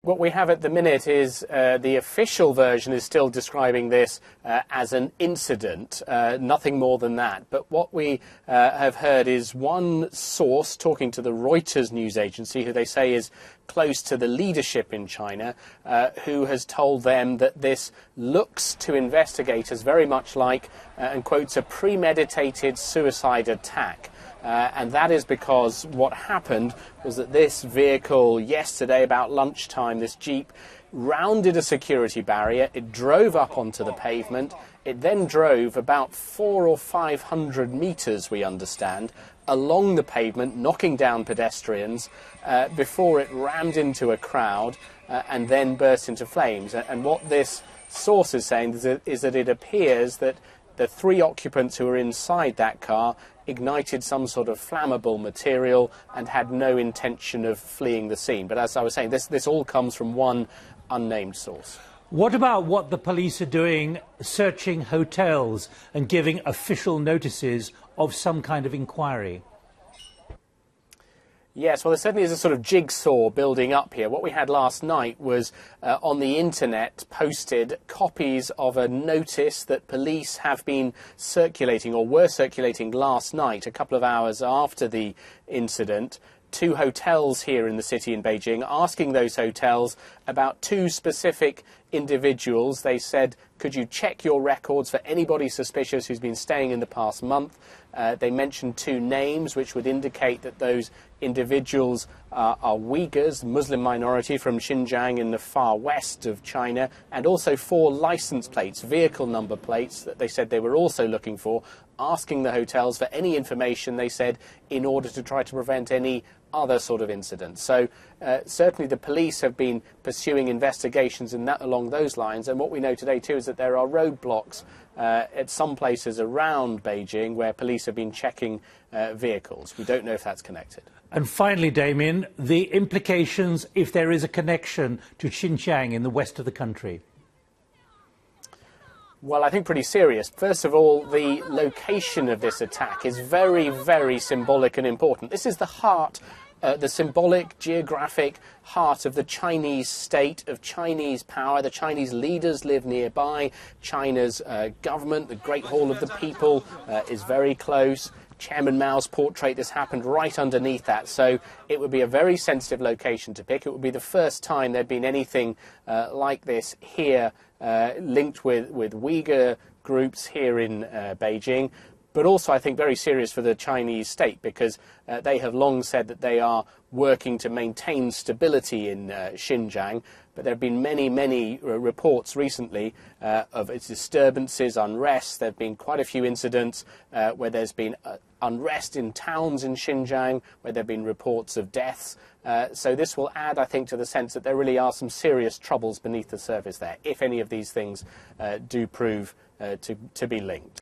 What we have at the minute is the official version is still describing this as an incident, nothing more than that. But what we have heard is one source talking to the Reuters news agency, who they say is close to the leadership in China, who has told them that this looks to investigators very much like, and quotes, a premeditated suicide attack. And that is because what happened was that this vehicle yesterday about lunchtime, this Jeep, rounded a security barrier. It drove up onto the pavement. It then drove about 400 or 500 meters, we understand, along the pavement, knocking down pedestrians before it rammed into a crowd and then burst into flames. And what this source is saying is that it appears that the three occupants who were inside that car ignited some sort of flammable material and had no intention of fleeing the scene. But as I was saying, this all comes from one unnamed source. What about what the police are doing, searching hotels and giving official notices of some kind of inquiry? Yes, well, there certainly is a sort of jigsaw building up here. What we had last night was on the internet posted copies of a notice that police have been circulating, or were circulating last night, a couple of hours after the incident, to hotels here in the city in Beijing, asking those hotels about two specific individuals. They said, could you check your records for anybody suspicious who's been staying in the past month? They mentioned two names which would indicate that those individuals are Uyghurs, Muslim minority from Xinjiang in the far west of China, and also 4 license plates, vehicle number plates, that they said they were also looking for, asking the hotels for any information, they said, in order to try to prevent any other sort of incidents. So certainly the police have been pursuing investigations along those lines, and what we know today too is that there are roadblocks at some places around Beijing where police have been checking vehicles. We don't know if that's connected. And finally, Damian, the implications if there is a connection to Xinjiang in the west of the country. Well, I think pretty serious. First of all, the location of this attack is very, very symbolic and important. This is the heart, the symbolic, geographic heart of the Chinese state, of Chinese power. The Chinese leaders live nearby. China's government, the Great Hall of the People, is very close. Chairman Mao's portrait, this happened right underneath that, so it would be a very sensitive location to pick. It would be the first time there'd been anything like this here, linked with Uyghur groups here in Beijing, but also I think very serious for the Chinese state, because they have long said that they are working to maintain stability in Xinjiang, but there have been many reports recently of its disturbances, unrest. There have been quite a few incidents where there's been unrest in towns in Xinjiang, where there have been reports of deaths. So this will add, I think, to the sense that there really are some serious troubles beneath the surface there, if any of these things do prove to be linked.